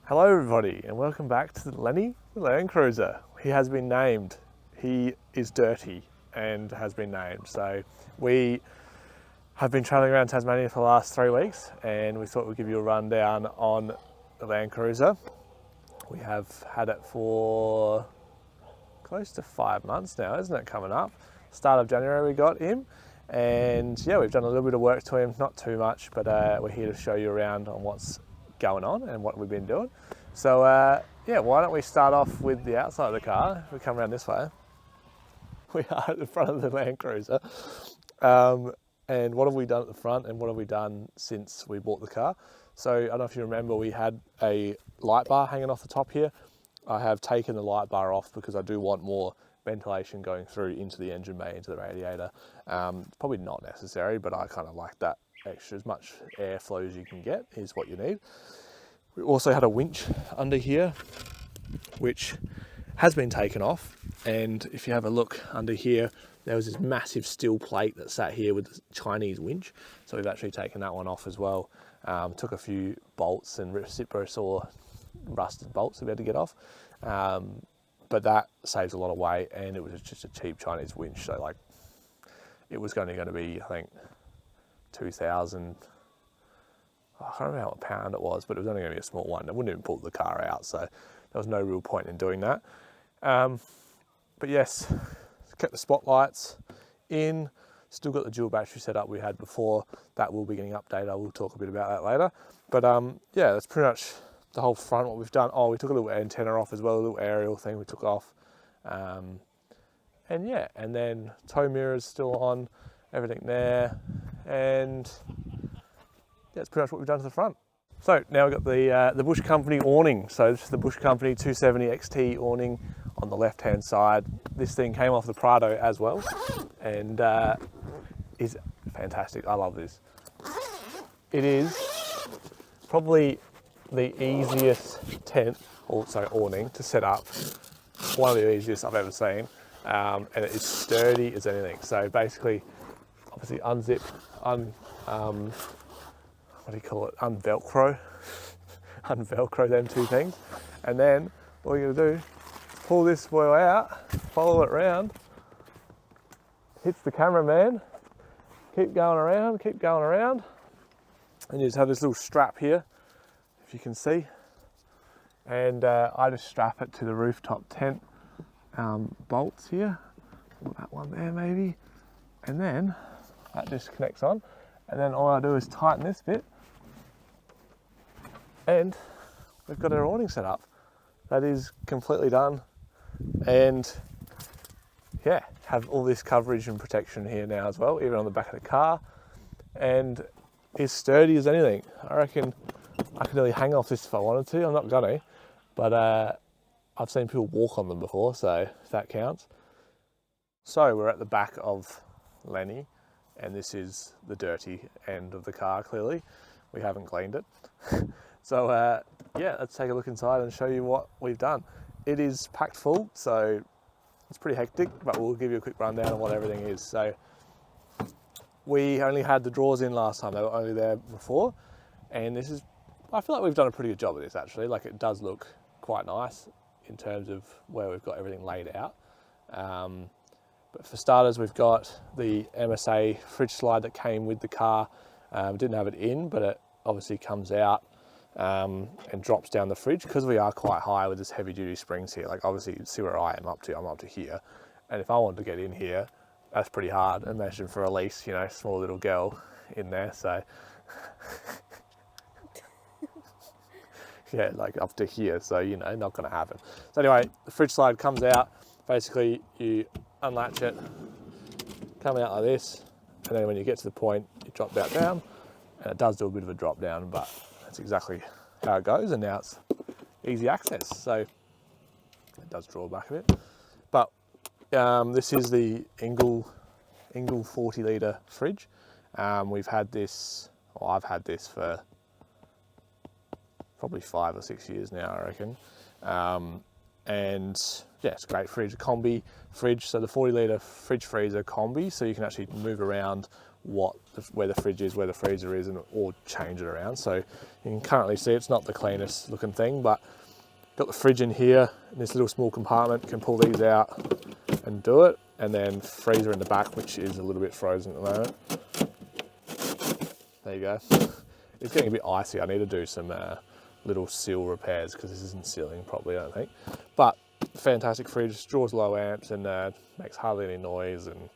Hello everybody and welcome back to the Lenny the Landcruiser. He has been named. He is dirty and has been named. So we have been travelling around Tasmania for the last 3 weeks and we thought we'd give you a rundown on the Landcruiser. We have had it for close to 5 months now, isn't it, coming up? Start of January we got him and yeah, we've done a little bit of work to him, not too much, but we're here to show you around on what's going on and what we've been doing. So yeah, why don't we start off with the outside of the car. If we come around this way, we are at the front of the Landcruiser. And what have we done at the front and what have we done since we bought the car? So I don't know if you remember, we had a light bar hanging off the top here. I have taken the light bar off because I do want more ventilation going through into the engine bay, into the radiator. It's probably not necessary, but I kind of like that extra. As much airflow as you can get is what you need. We also had a winch under here which has been taken off, and if you have a look under here, there was this massive steel plate that sat here with the Chinese winch, so we've actually taken that one off as well. Took a few bolts and reciprosaw rusted bolts that we had to get off, but that saves a lot of weight and it was just a cheap Chinese winch, so like it was only going to be, I think, 2,000, I can't remember what pound it was, but it was only going to be a small one. It wouldn't even pull the car out, so there was no real point in doing that. But yes, kept the spotlights in, still got the dual battery setup we had before. That will be getting updated. I will talk a bit about that later. But yeah, that's pretty much the whole front, what we've done. Oh, we took a little antenna off as well, a little aerial thing we took off. And yeah, and then tow mirrors still on, everything there. And yeah, that's pretty much what we've done to the front. So now we've got the Bush Company awning. So this is the Bush Company 270 XT awning on the left hand side. This thing came off the Prado as well and is fantastic. I love this. It is probably the easiest tent, or sorry, awning to set up. One of the easiest I've ever seen, and it is sturdy as anything. So basically, obviously unzip, what do you call it? Unvelcro them two things, and then what you're gonna do, pull this foil out, follow it around, hits the cameraman, keep going around, and you just have this little strap here, if you can see, and I just strap it to the rooftop tent bolts here, or that one there maybe, and then that just connects on, and then all I do is tighten this bit, and we've got our awning set up. That is completely done, and yeah, have all this coverage and protection here now as well, even on the back of the car, and is sturdy as anything. I reckon I could nearly hang off this if I wanted to. I'm not gonna, but I've seen people walk on them before, so if that counts. So we're at the back of Lenny, and this is the dirty end of the car, clearly. We haven't cleaned it. So yeah, let's take a look inside and show you what we've done. It is packed full, so it's pretty hectic, but we'll give you a quick rundown on what everything is. So we only had the drawers in last time, they were only there before, and this is, I feel like we've done a pretty good job of this actually. Like, it does look quite nice in terms of where we've got everything laid out. But for starters, we've got the MSA fridge slide that came with the car. Didn't have it in, but it obviously comes out and drops down the fridge, because we are quite high with this heavy duty springs here. Like, obviously you can see where I am up to, I'm up to here. And if I wanted to get in here, that's pretty hard. Imagine for Elise, you know, small little girl in there, so. Yeah, like up to here, so you know, not gonna happen. So anyway, the fridge slide comes out. Basically, you unlatch it, come out like this, and then when you get to the point, you drop that down, and it does do a bit of a drop down, but that's exactly how it goes, and now it's easy access, so it does draw back a bit. But this is the Engel 40 litre fridge. We've had this, or I've had this for probably 5 or 6 years now, I reckon. And yeah, it's a great fridge, a combi fridge. So the 40 litre fridge freezer combi, so you can actually move around where the fridge is, where the freezer is, or change it around. So you can currently see it's not the cleanest looking thing, but got the fridge in here, in this little small compartment, can pull these out and do it, and then freezer in the back, which is a little bit frozen at the moment. There you go. It's getting a bit icy. I need to do some little seal repairs because this isn't sealing properly, I don't think. But fantastic fridge, draws low amps and makes hardly any noise, and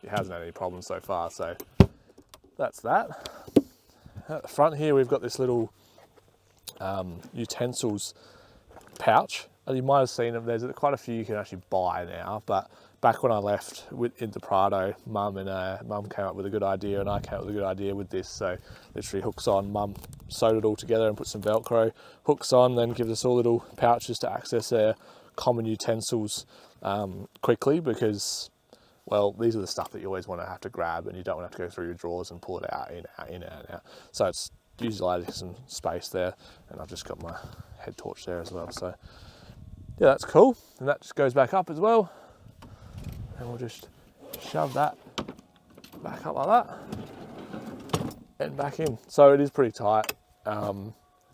it hasn't had any problems so far. So that's that. At the front here, we've got this little utensils pouch. You might have seen them. There's quite a few you can actually buy now, but back when I left into Prado, Mum came up with a good idea, and I came up with a good idea with this. So literally hooks on. Mum sewed it all together and put some Velcro, hooks on, then gives us all little pouches to access our common utensils quickly, because, well, these are the stuff that you always want to have to grab, and you don't want to have to go through your drawers and pull it out, in, out. So it's utilizing some space there, and I've just got my head torch there as well. So yeah, that's cool. And that just goes back up as well. And we'll just shove that back up like that and back in. So it is pretty tight. A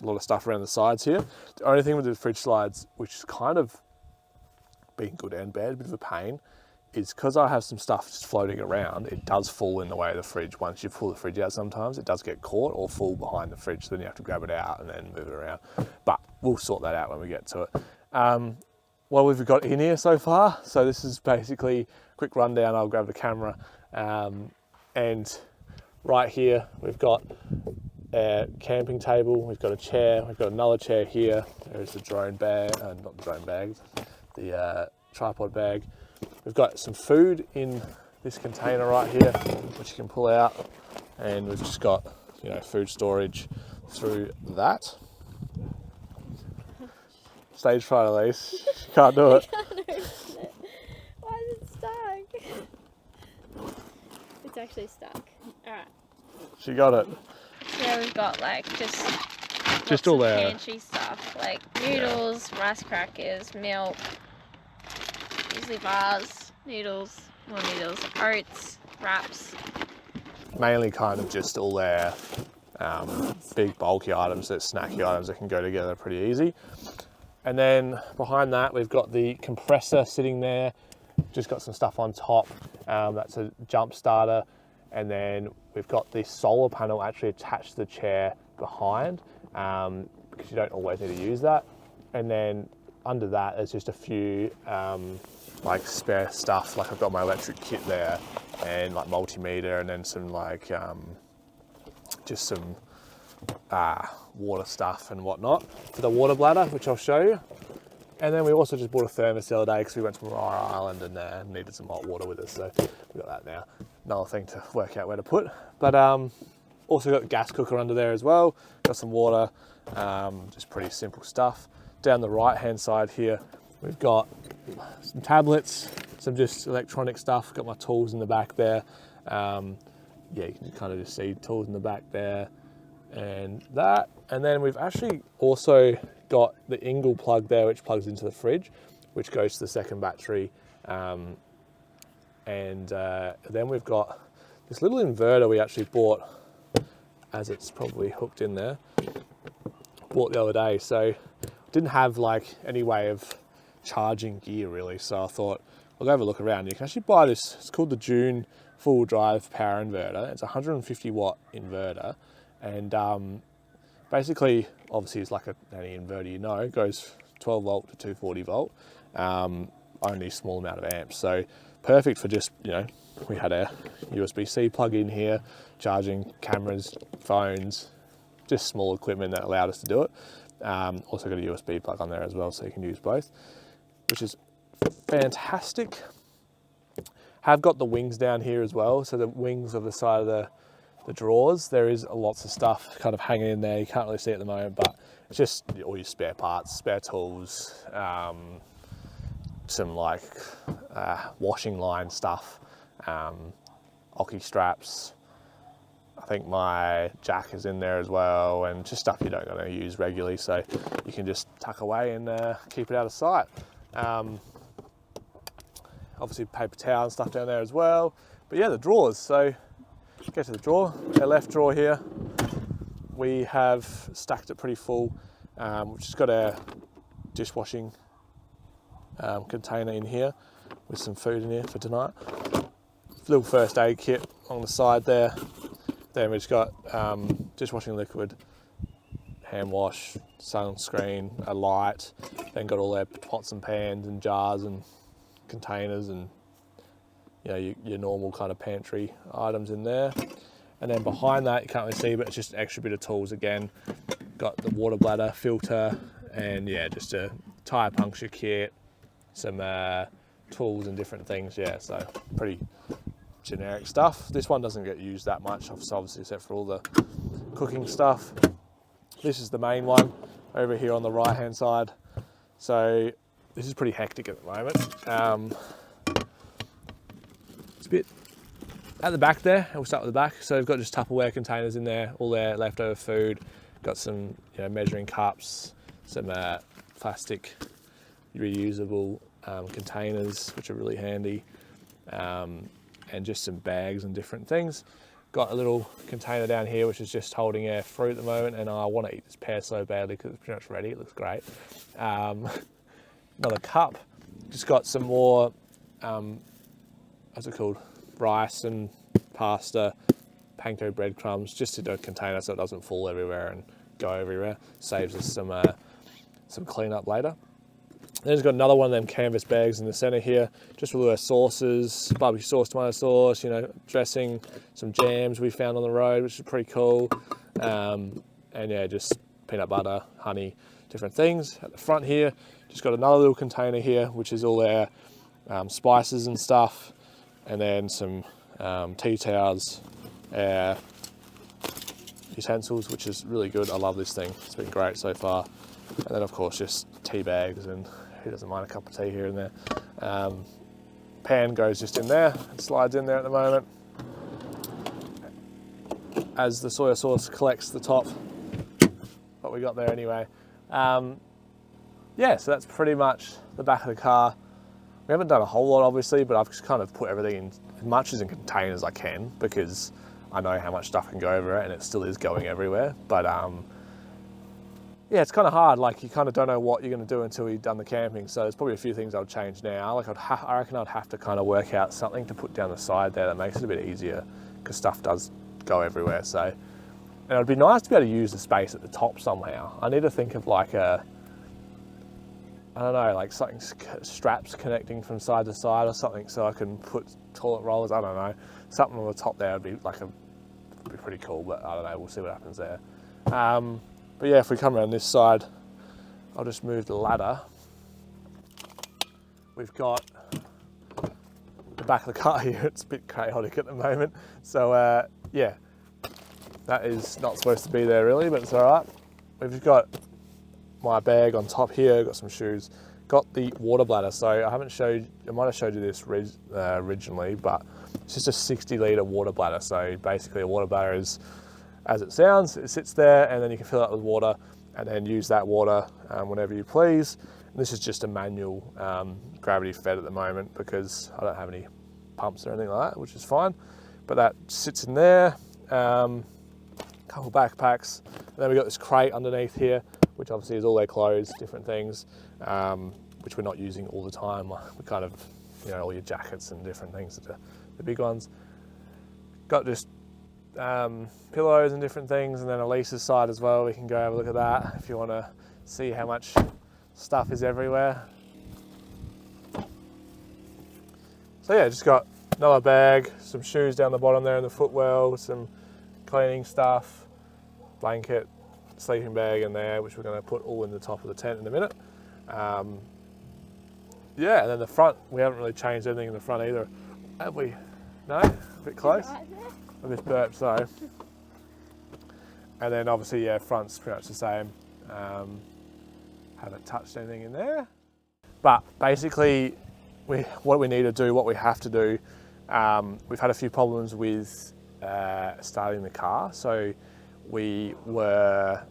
lot of stuff around the sides here. The only thing with the fridge slides, which is kind of being good and bad, a bit of a pain, is because I have some stuff just floating around, it does fall in the way of the fridge. Once you pull the fridge out, sometimes it does get caught or fall behind the fridge, so then you have to grab it out and then move it around. But we'll sort that out when we get to it. What we've got in here so far, so this is basically a quick rundown. I'll grab the camera, and right here we've got a camping table, we've got a chair, we've got another chair here. There's the drone bag, not the drone bag, the tripod bag. We've got some food in this container right here, which you can pull out, and we've just got, you know, food storage through that. Stage fright, Elise. She can't do it. I can't open it. Why is it stuck? It's actually stuck. Alright. She got it. Yeah, we've got like just all there. pantry stuff, like noodles, rice crackers, milk, usually bars, noodles, more noodles, oats, wraps. Mainly kind of just all their big bulky items, that snacky items that can go together pretty easy. And then behind that, we've got the compressor sitting there. Just got some stuff on top. That's a jump starter. And then we've got this solar panel actually attached to the chair behind, because you don't always need to use that. And then under that, there's just a few like spare stuff. Like I've got my electric kit there, and like multimeter, and then some like just some water stuff and whatnot for the water bladder, which I'll show you. And then we also just bought a thermos the other day because we went to Mariah Island and needed some hot water with us, so we've got that now. Another thing to work out where to put. But also got the gas cooker under there as well. Got some water, just pretty simple stuff. Down the right hand side here, we've got some tablets, some just electronic stuff. Got my tools in the back there. Yeah, you can kind of just see tools in the back there. And that, and then we've actually also got the Ingle plug there, which plugs into the fridge, which goes to the second battery. And then we've got this little inverter we actually bought, as it's probably hooked in there, bought the other day. So didn't have like any way of charging gear really, so I thought I'll go have a look around. You can actually buy this, it's called the June full drive power inverter. It's a 150 watt inverter. And basically, obviously it's like any inverter, you know, it goes 12 volt to 240 volt, only a small amount of amps. So perfect for just, you know, we had a USB-C plug in here, charging cameras, phones, just small equipment that allowed us to do it. Also got a USB plug on there as well, so you can use both, which is fantastic. Have got the wings down here as well. So the wings of the side of the drawers, there is lots of stuff kind of hanging in there. You can't really see it at the moment, but it's just all your spare parts, spare tools, some like washing line stuff, hockey straps. I think my jack is in there as well, and just stuff you don't going to use regularly, so you can just tuck away and keep it out of sight. Obviously paper towel and stuff down there as well. But yeah, the drawers, so get to the drawer. Our left drawer here, we have stacked it pretty full. We've just got our dishwashing container in here with some food in here for tonight. Little first aid kit on the side there. Then we've just got dishwashing liquid, hand wash, sunscreen, a light. Then got all our pots and pans and jars and containers and your normal kind of pantry items in there. And then behind that, you can't really see, but it's just an extra bit of tools again. Got the water bladder, filter, and yeah, just a tyre puncture kit, some tools and different things. Yeah, so pretty generic stuff. This one doesn't get used that much, obviously, except for all the cooking stuff. This is the main one over here on the right hand side. So this is pretty hectic at the moment. It's a bit at the back there, and we'll start with the back. So we've got just Tupperware containers in there, all their leftover food. Got some measuring cups, some plastic reusable containers, which are really handy, and just some bags and different things. Got a little container down here, which is just holding our fruit at the moment, and I want to eat this pear so badly because it's pretty much ready. It looks great. Another cup. Just got some more, what's it called? Rice and pasta, panko breadcrumbs, just to a container so it doesn't fall everywhere and go everywhere. Saves us some cleanup later. Then there's got another one of them canvas bags in the center here, just with all our sauces, barbecue sauce, tomato sauce, dressing, some jams we found on the road, which is pretty cool. And yeah, just peanut butter, honey, different things. At the front here, just got another little container here, which is all our spices and stuff. And then some tea towels, utensils, which is really good. I love this thing. It's been great so far. And then of course just tea bags, and who doesn't mind a cup of tea here and there. Pan goes just in there. It slides in there at the moment. As the soy sauce collects the top, what we got there anyway. Yeah, so that's pretty much the back of the car. We haven't done a whole lot, obviously, but I've just kind of put everything in as much as in containers as I can, because I know how much stuff can go over it, and it still is going everywhere. But yeah, it's kind of hard. Like, you kind of don't know what you're going to do until you've done the camping. So there's probably a few things I'll change now. Like, I reckon I'd have to kind of work out something to put down the side there that makes it a bit easier, because stuff does go everywhere. So, and it'd be nice to be able to use the space at the top somehow. I need to think of like I don't know, like something, straps connecting from side to side or something, so I can put toilet rollers. I don't know, something on the top there would be be pretty cool, but I don't know, we'll see what happens there. But yeah, if we come around this side, I'll just move the ladder. We've got the back of the car here. It's a bit chaotic at the moment, so yeah, that is not supposed to be there really, but it's all right. We've got my bag on top here, got some shoes, got the water bladder. So I might have showed you this originally, but it's just a 60 litre water bladder. So basically a water bladder is, as it sounds, it sits there and then you can fill it with water and then use that water whenever you please. And this is just a manual gravity fed at the moment because I don't have any pumps or anything like that, which is fine. But that sits in there, couple backpacks, and then we've got this crate underneath here, which obviously is all their clothes, different things, which we're not using all the time. We kind of, all your jackets and different things, the big ones. Got just pillows and different things, and then Elise's side as well. We can go have a look at that if you want to see how much stuff is everywhere. So yeah, just got another bag, some shoes down the bottom there in the footwell, some cleaning stuff, blanket, sleeping bag in there, which we're going to put all in the top of the tent in a minute. Yeah, and then the front, we haven't really changed anything in the front either, have we? No? A bit close? I just burped, so. And then obviously, yeah, front's pretty much the same. Haven't touched anything in there. But basically, what we need to do, what we have to do, we've had a few problems with starting the car. So we were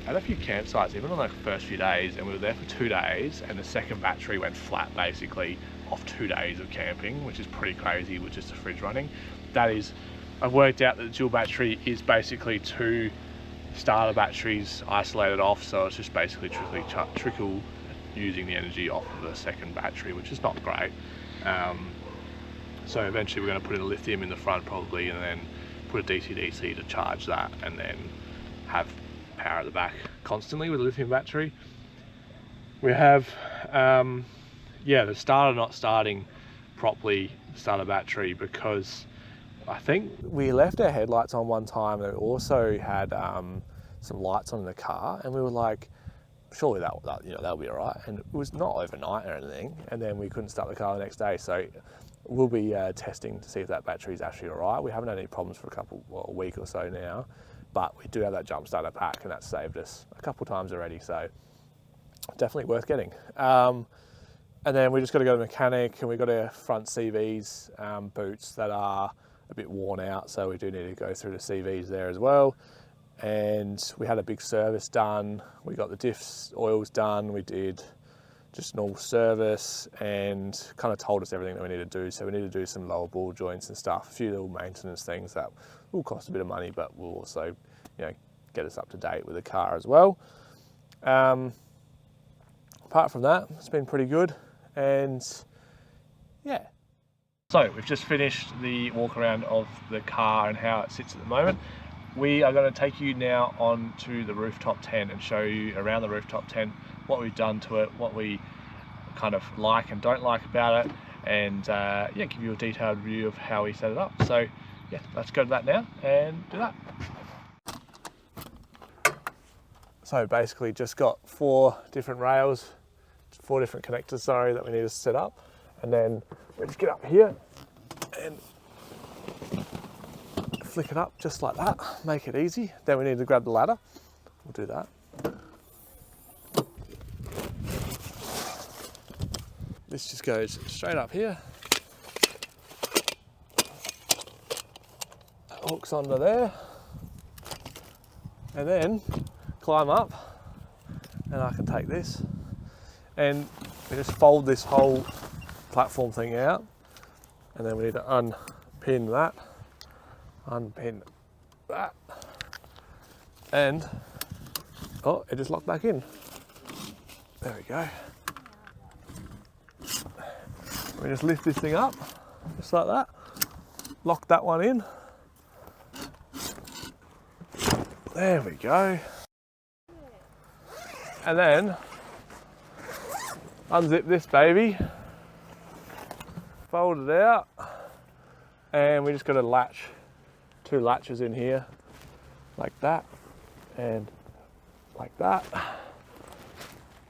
at a few campsites, even on the first few days, and we were there for 2 days, and the second battery went flat basically off 2 days of camping, which is pretty crazy with just the fridge running. That is I've worked out that the dual battery is basically 2 starter batteries isolated off, so it's just basically trickle using the energy off of the second battery, which is not great. So eventually we're going to put in a lithium in the front probably, and then put a DC-DC to charge that, and then have power at the back constantly with a lithium battery. We have the starter not starting properly, the starter battery, because I think we left our headlights on one time, and it also had some lights on in the car, and we were like, surely that'll be all right. And it was not overnight or anything, and then we couldn't start the car the next day. So we'll be testing to see if that battery is actually all right. We haven't had any problems for a week or so now, but we do have that jump starter pack, and that's saved us a couple times already. So definitely worth getting. And then we just got to go to the mechanic, and we got our front CVs boots that are a bit worn out, so we do need to go through the CVs there as well. And we had a big service done. We got the diffs oils done. We did just normal service, and kind of told us everything that we need to do. So we need to do some lower ball joints and stuff, a few little maintenance things that will cost a bit of money, but will also, get us up to date with the car as well. Apart from that, it's been pretty good, and yeah. So we've just finished the walk around of the car and how it sits at the moment. We are going to take you now on to the rooftop tent and show you around the rooftop tent what we've done to it, what we kind of like and don't like about it, and give you a detailed review of how we set it up. So yeah, let's go to that now and do that. So basically just got 4 different rails, 4 different connectors, sorry, that we need to set up. And then we just get up here and flick it up just like that, make it easy. Then we need to grab the ladder. We'll do that. This just goes straight up here, hooks onto there, and then climb up, and I can take this, and we just fold this whole platform thing out, and then we need to unpin that, and it just locked back in. There we go. We just lift this thing up, just like that, lock that one in. There we go. And then unzip this baby, fold it out, and we just got to latch 2 latches in here, like that, and like that,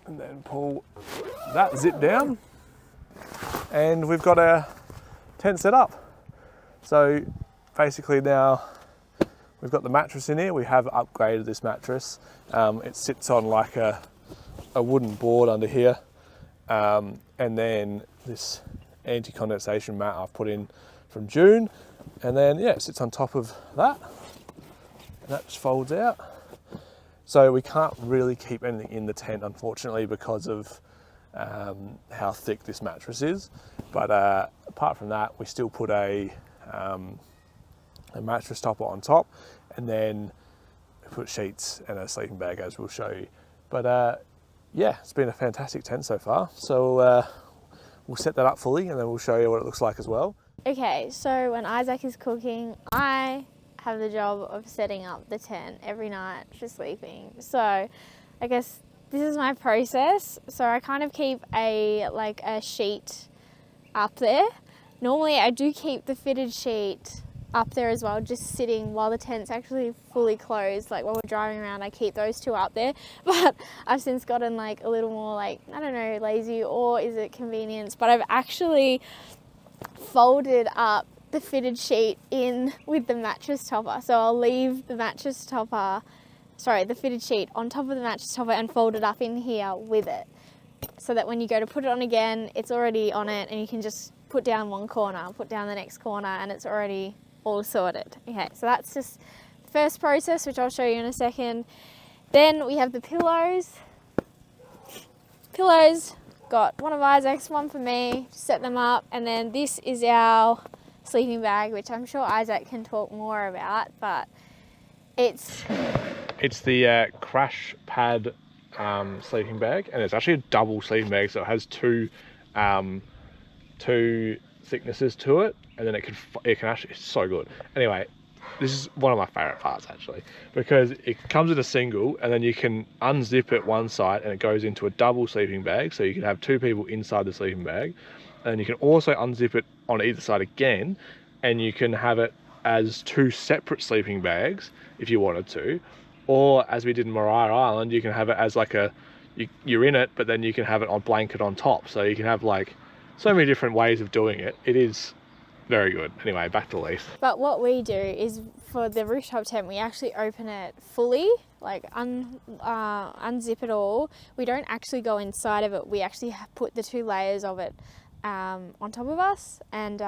and then pull that zip down, and we've got our tent set up. So basically now we've got the mattress in here. We have upgraded this mattress. It sits on like a wooden board under here, and then this anti-condensation mat I've put in from June, and then it sits on top of that, and that just folds out. So we can't really keep anything in the tent, unfortunately, because of how thick this mattress is. But apart from that, we still put a mattress topper on top, and then we put sheets and a sleeping bag, as we'll show you. But it's been a fantastic tent so far. So we'll set that up fully, and then we'll show you what it looks like as well. Okay, so when Isaac is cooking, I have the job of setting up the tent every night for sleeping. So I guess this is my process. So I kind of keep a sheet up there. Normally I do keep the fitted sheet up there as well, just sitting while the tent's actually fully closed. Like while we're driving around, I keep those 2 up there. But I've since gotten like a little more lazy, or is it convenience? But I've actually folded up the fitted sheet in with the mattress topper. So I'll leave the the fitted sheet on top of the mattress topper and fold it up in here with it, so that when you go to put it on again, it's already on it, and you can just put down one corner, put down the next corner, and it's already all sorted. Okay, so that's just the first process, which I'll show you in a second. Then we have the pillows. Got one of Isaac's, one for me, set them up, and then this is our sleeping bag, which I'm sure Isaac can talk more about, but it's the crash pad sleeping bag, and it's actually a double sleeping bag, so it has two thicknesses to it, and then it can actually, it's so good. Anyway, this is one of my favorite parts actually, because it comes in a single, and then you can unzip it one side and it goes into a double sleeping bag, so you can have two people inside the sleeping bag, and you can also unzip it on either side again, and you can have it as two separate sleeping bags if you wanted to, or as we did in Mariah Island, you can have it as like you're in it, but then you can have it on blanket on top, so you can have like so many different ways of doing it. It is very good. Anyway, back to Elise. But what we do is, for the rooftop tent, we actually open it fully, like unzip it all. We don't actually go inside of it. We actually put the 2 layers of it on top of us, and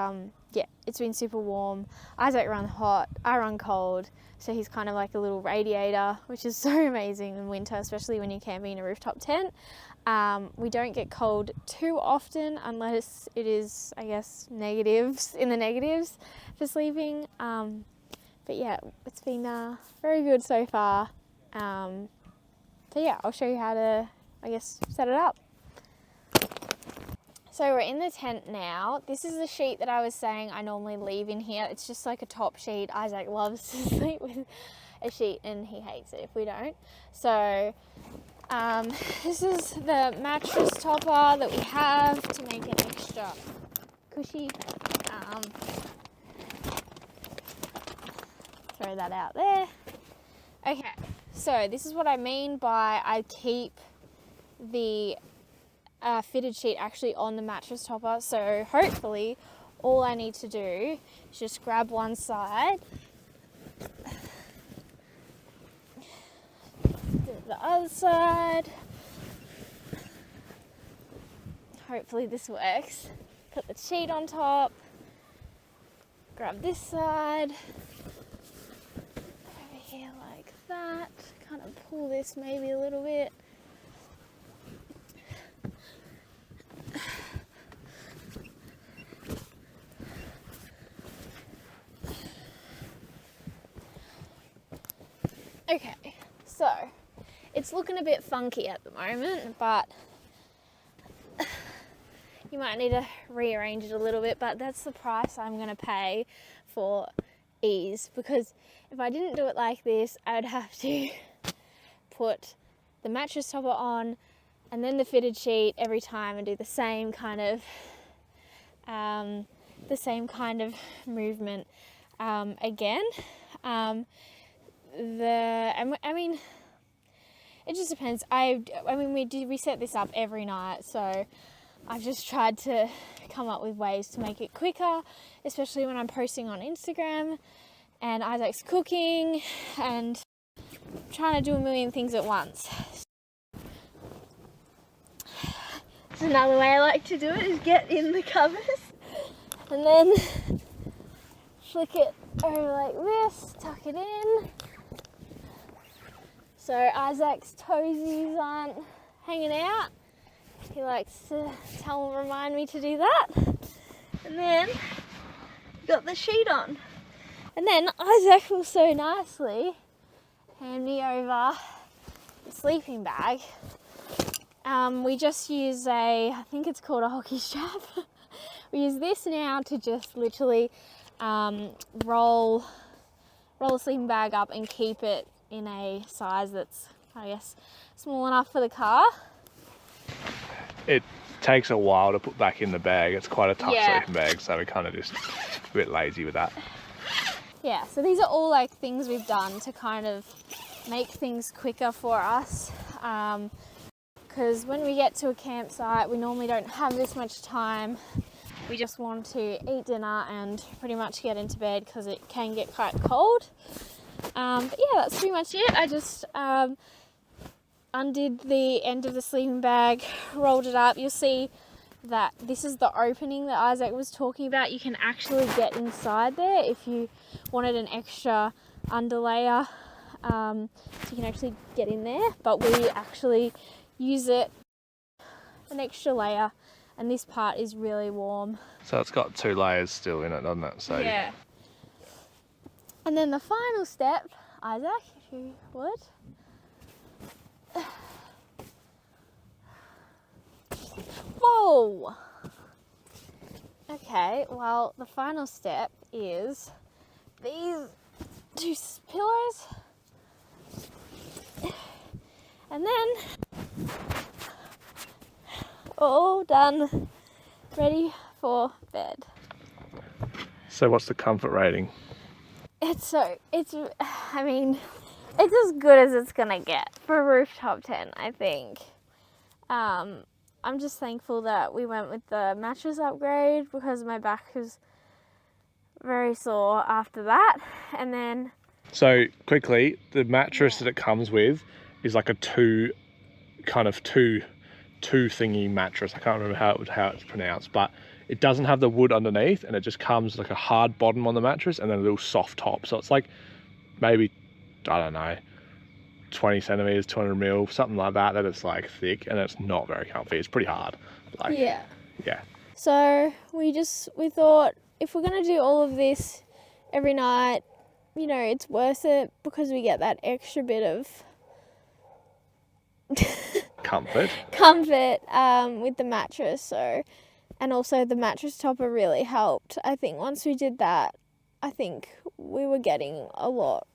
yeah, it's been super warm. Isaac runs hot, I run cold, so he's kind of like a little radiator, which is so amazing in winter, especially when you're camping in a rooftop tent. We don't get cold too often unless it is, I guess, negatives for sleeping. But yeah, it's been very good so far. So yeah, I'll show you how to, I guess, set it up. So we're in the tent now. This is the sheet that I was saying I normally leave in here. It's just like a top sheet. Isaac loves to sleep with a sheet and he hates it if we don't. So this is the mattress topper that we have to make it extra cushy. Throw that out there. Okay, so this is what I mean by I keep the fitted sheet actually on the mattress topper. So hopefully all I need to do is just grab one side, do the other side. Hopefully this works. Put the sheet on top, grab this side, over here like that, kind of pull this maybe a little bit. Okay, so it's looking a bit funky at the moment, but you might need to rearrange it a little bit, but that's the price I'm going to pay for ease, because if I didn't do it like this, I would have to put the mattress topper on and then the fitted sheet every time and do the same kind of movement again. I mean, it just depends. I mean, we set this up every night, so I've just tried to come up with ways to make it quicker, especially when I'm posting on Instagram and Isaac's cooking and trying to do a million things at once. So another way I like to do it is get in the covers and then flick it over like this, tuck it in, so Isaac's toesies aren't hanging out. He likes to remind me to do that. And then got the sheet on. And then Isaac will so nicely hand me over the sleeping bag. We just use I think it's called a hockey strap. We use this now to just literally roll the sleeping bag up and keep it in a size that's, I guess, small enough for the car. It takes a while to put back in the bag. It's quite a tough sleeping bag, so we're kind of just a bit lazy with that. Yeah, so these are all like things we've done to kind of make things quicker for us. Because when we get to a campsite, we normally don't have this much time. We just want to eat dinner and pretty much get into bed because it can get quite cold. But yeah, that's pretty much it. I just undid the end of the sleeping bag, rolled it up. You'll see that this is the opening that Isaac was talking about. You can actually get inside there if you wanted an extra underlayer. So you can actually get in there, but we actually use it an extra layer and this part is really warm. So it's got 2 layers still in it, doesn't it? So Yeah. And then the final step, Isaac, if you would. Whoa! Okay, well, the final step is these 2 pillows. And then, all done, ready for bed. So what's the comfort rating? I mean, it's as good as it's gonna get for a rooftop tent, I think. I'm just thankful that we went with the mattress upgrade because my back was very sore after that. And then... So quickly, the mattress that it comes with is like a two thingy mattress. I can't remember how it's pronounced, but it doesn't have the wood underneath, and it just comes like a hard bottom on the mattress and then a little soft top. So it's like maybe, I don't know, 20 centimeters, 200 mil, something like that. That it's like thick, and it's not very comfy. It's pretty hard. Like, yeah. So we thought if we're gonna do all of this every night, you know, it's worth it because we get that extra bit of comfort with the mattress. So, and also the mattress topper really helped. I think once we did that, I think we were getting a lot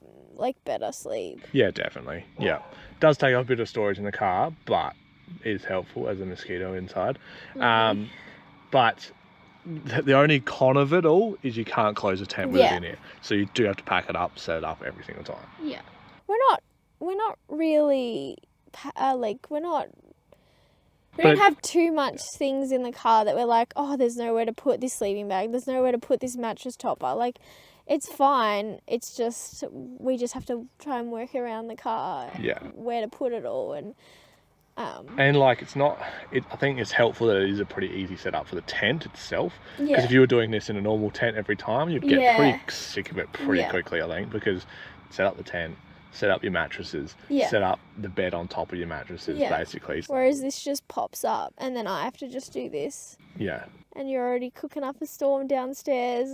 better sleep. Yeah, definitely. Yeah, it does take up a bit of storage in the car, but is helpful as a mosquito inside. But the only con of it all is you can't close a tent with it in it, so you do have to pack it up, set it up every single time. Yeah, we're not really we don't have too much things in the car that we're like, oh, there's nowhere to put this sleeping bag, there's nowhere to put this mattress topper. Like, it's fine. It's just we just have to try and work around the car. Yeah. Where to put it all and like it's not. I think it's helpful that it is a pretty easy setup for the tent itself. Because Yeah. if you were doing this in a normal tent every time, you'd get pretty sick of it pretty quickly. I think because set up the tent, set up your mattresses, set up the bed on top of your mattresses, basically. Whereas this just pops up, and then I have to just do this. Yeah. And you're already cooking up a storm downstairs,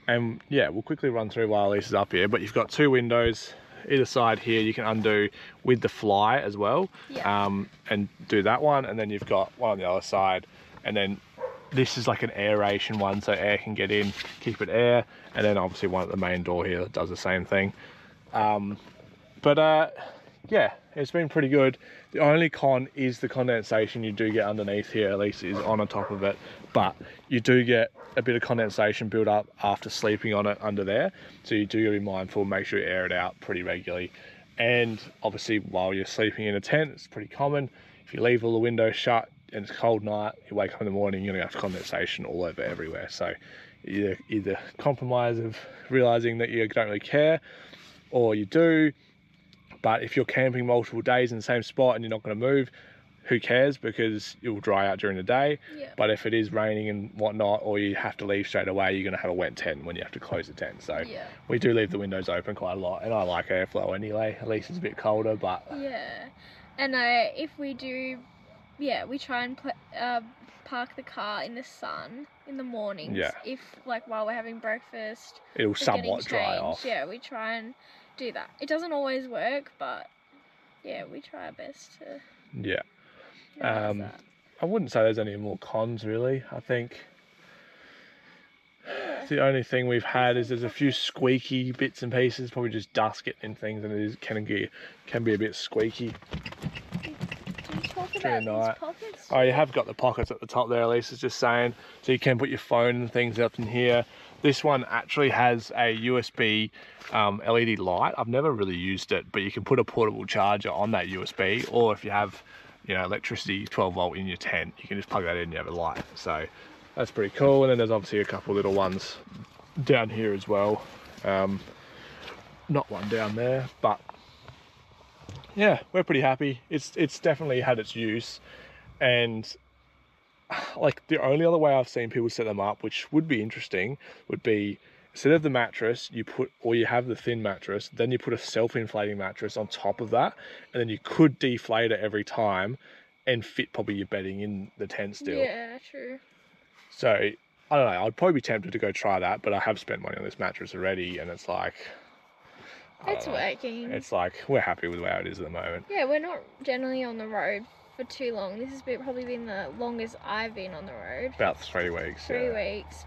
and yeah, we'll quickly run through while Elise is up here. But you've got 2 windows either side here. You can undo with the fly as well, and do that one. And then you've got one on the other side, and then this is like an aeration one, so air can get in, keep it air. And then obviously one at the main door here that does the same thing. Yeah, it's been pretty good. The only con is the condensation you do get underneath here. At least is on top of it, but you do get a bit of condensation build up after sleeping on it under there, so you do gotta be mindful, make sure you air it out pretty regularly. And obviously while you're sleeping in a tent, it's pretty common, if you leave all the windows shut and it's a cold night, you wake up in the morning, you're gonna have condensation all over everywhere. So either compromise of realizing that you don't really care, or you do. But if you're camping multiple days in the same spot and you're not going to move, who cares, because it will dry out during the day. But if it is raining and whatnot, or you have to leave straight away, you're going to have a wet tent when you have to close the tent. So we do leave the windows open quite a lot, and I like airflow anyway. At least it's a bit colder, but and if we do, we try and park the car in the sun in the mornings. If while we're having breakfast, it'll somewhat dry off. We try and do that. It doesn't always work, but we try our best to that. I wouldn't say there's any more cons really. I think the only thing we've had is there's a few squeaky bits and pieces, probably just dust getting in things, and it can be a bit squeaky during the night. Pockets? Oh, you have got the pockets at the top there, Elise is just saying, so you can put your phone and things up in here. This one actually has a USB LED light. I've never really used it, but you can put a portable charger on that USB, or if you have, electricity 12 volt in your tent, you can just plug that in and you have a light. So that's pretty cool. And then there's obviously a couple little ones down here as well. Not one down there, but yeah, we're pretty happy. It's definitely had its use, and the only other way I've seen people set them up, which would be interesting, would be instead of the mattress, you have the thin mattress, then you put a self-inflating mattress on top of that, and then you could deflate it every time and fit probably your bedding in the tent still. Yeah, true. So I don't know. I'd probably be tempted to go try that, but I have spent money on this mattress already, and it's like It's working. It's like we're happy with where it is at the moment. Yeah, we're not generally on the road for too long. This has probably been the longest I've been on the road. About 3 weeks. 3 weeks.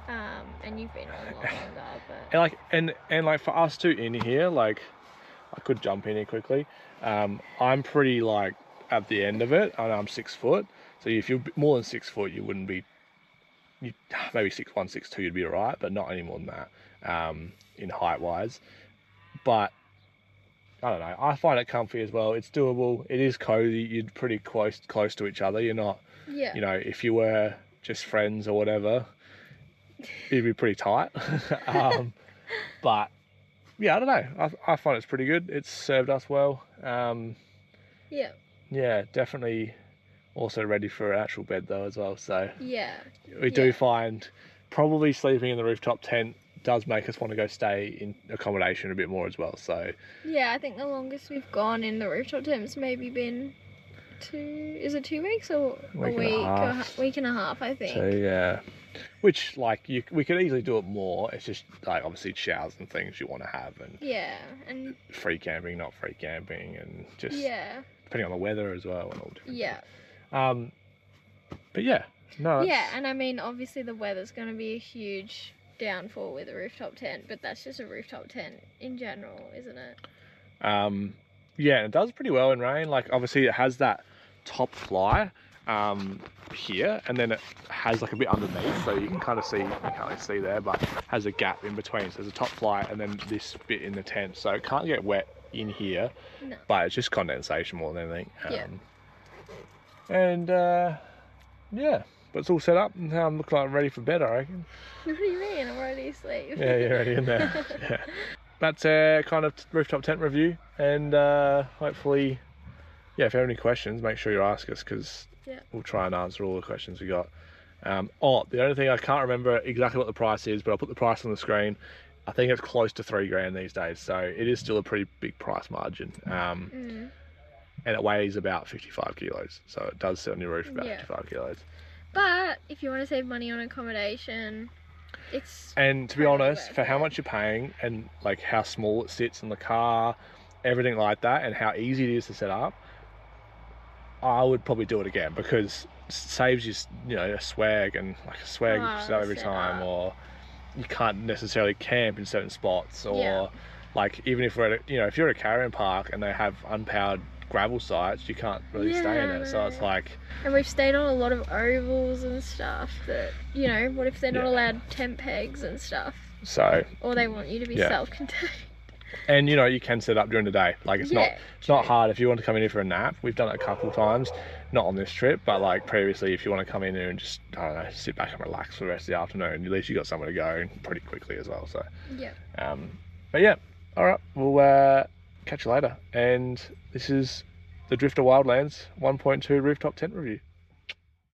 And you've been on a lot longer, but and like for us two in here, like I could jump in here quickly. I'm pretty like at the end of it, and I'm 6 foot. So if you're more than 6 foot, you wouldn't be. Maybe 6'1", 6'2", you'd be alright, but not any more than that. In height wise, but I don't know. I find it comfy as well. It's doable. It is cozy. You're pretty close to each other. You're not. yeah. You know, if you were just friends or whatever, it'd be pretty tight. But yeah, I don't know. I find it's pretty good. It's served us well. Yeah. Yeah, definitely. Also ready for an actual bed though as well. So Yeah. we do find probably sleeping in the rooftop tent does make us want to go stay in accommodation a bit more as well. So yeah, I think the longest we've gone in the rooftop tent's maybe been 2 weeks or a week and a half, I think. So yeah, which like we could easily do it more. It's just like obviously showers and things you want to have, and yeah, and free camping, not free camping, and just yeah, depending on the weather as well and all different yeah. things. But yeah, no. Yeah, and I mean obviously the weather's going to be a huge downfall with a rooftop tent, but that's just a rooftop tent in general, isn't it? Yeah, and it does pretty well in rain. Like obviously it has that top fly here, and then it has like a bit underneath, so you can kind of see, you can't really see there, but has a gap in between. So there's a top fly and then this bit in the tent, so it can't get wet in here. No. But it's just condensation more than anything. Yeah. And yeah, but it's all set up and now I'm looking like I'm ready for bed, I reckon. What do you mean? I'm already asleep. Yeah, you're already in there. Yeah. That's our kind of rooftop tent review, and hopefully, yeah, if you have any questions, make sure you ask us, because we'll try and answer all the questions we got. The only thing I can't remember exactly what the price is, but I'll put the price on the screen. I think it's close to $3,000 these days, so it is still a pretty big price margin. And it weighs about 55 kilos, so it does sit on your roof about 55 kilos. But if you want to save money on accommodation, and to be honest, for how much you're paying and like how small it sits in the car, everything like that, and how easy it is to set up, I would probably do it again, because it saves you, a swag, and like a swag you set up every time, or you can't necessarily camp in certain spots, or like even if we're at if you're at a caravan park and they have unpowered gravel sites, you can't really stay in it. So it's like, and we've stayed on a lot of ovals and stuff that what if they're not allowed tent pegs and stuff, so or they want you to be self-contained. And you can set up during the day, like it's not hard if you want to come in here for a nap. We've done it a couple of times, not on this trip, but like previously, if you want to come in here and just, I don't know, sit back and relax for the rest of the afternoon, at least you got somewhere to go pretty quickly as well. So but yeah, all right, we'll catch you later. And this is the Drifta Wildlands 1.2 rooftop tent review.